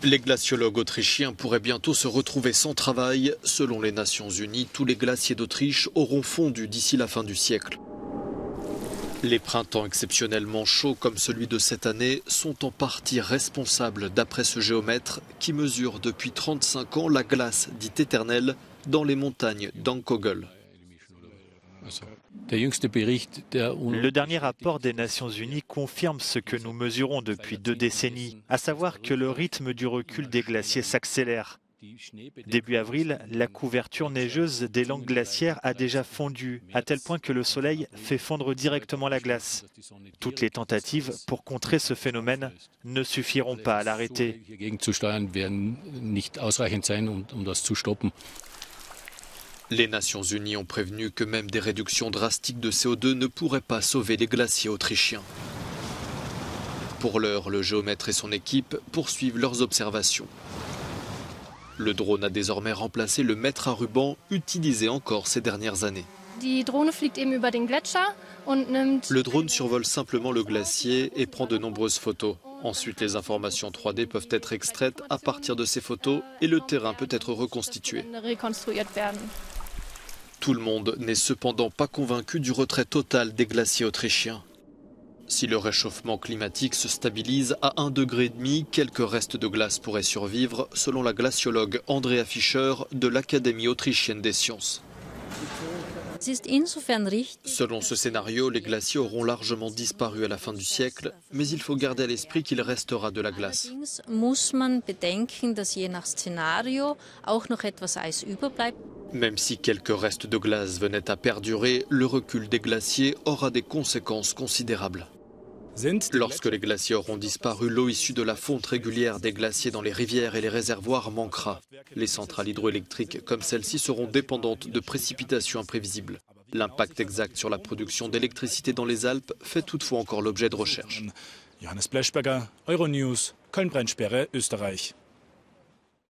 Les glaciologues autrichiens pourraient bientôt se retrouver sans travail. Selon les Nations Unies, tous les glaciers d'Autriche auront fondu d'ici la fin du siècle. Les printemps exceptionnellement chauds comme celui de cette année sont en partie responsables d'après ce géomètre qui mesure depuis 35 ans la glace dite éternelle dans les montagnes d'Angkogel. Le dernier rapport des Nations Unies confirme ce que nous mesurons depuis 2 décennies, à savoir que le rythme du recul des glaciers s'accélère. Début avril, la couverture neigeuse des langues glaciaires a déjà fondu, à tel point que le soleil fait fondre directement la glace. Toutes les tentatives pour contrer ce phénomène ne suffiront pas à l'arrêter. Les Nations Unies ont prévenu que même des réductions drastiques de CO2 ne pourraient pas sauver les glaciers autrichiens. Pour l'heure, le géomètre et son équipe poursuivent leurs observations. Le drone a désormais remplacé le mètre à ruban utilisé encore ces dernières années. Le drone survole simplement le glacier et prend de nombreuses photos. Ensuite, les informations 3D peuvent être extraites à partir de ces photos et le terrain peut être reconstitué. Tout le monde n'est cependant pas convaincu du retrait total des glaciers autrichiens. Si le réchauffement climatique se stabilise à 1,5 degré, quelques restes de glace pourraient survivre, selon la glaciologue Andrea Fischer de l'Académie autrichienne des sciences. Selon ce scénario, les glaciers auront largement disparu à la fin du siècle, mais il faut garder à l'esprit qu'il restera de la glace. Même si quelques restes de glace venaient à perdurer, le recul des glaciers aura des conséquences considérables. Lorsque les glaciers auront disparu, l'eau issue de la fonte régulière des glaciers dans les rivières et les réservoirs manquera. Les centrales hydroélectriques comme celle-ci seront dépendantes de précipitations imprévisibles. L'impact exact sur la production d'électricité dans les Alpes fait toutefois encore l'objet de recherches. Johannes Blechberger, Euronews, Köln-Brennsperre, Österreich.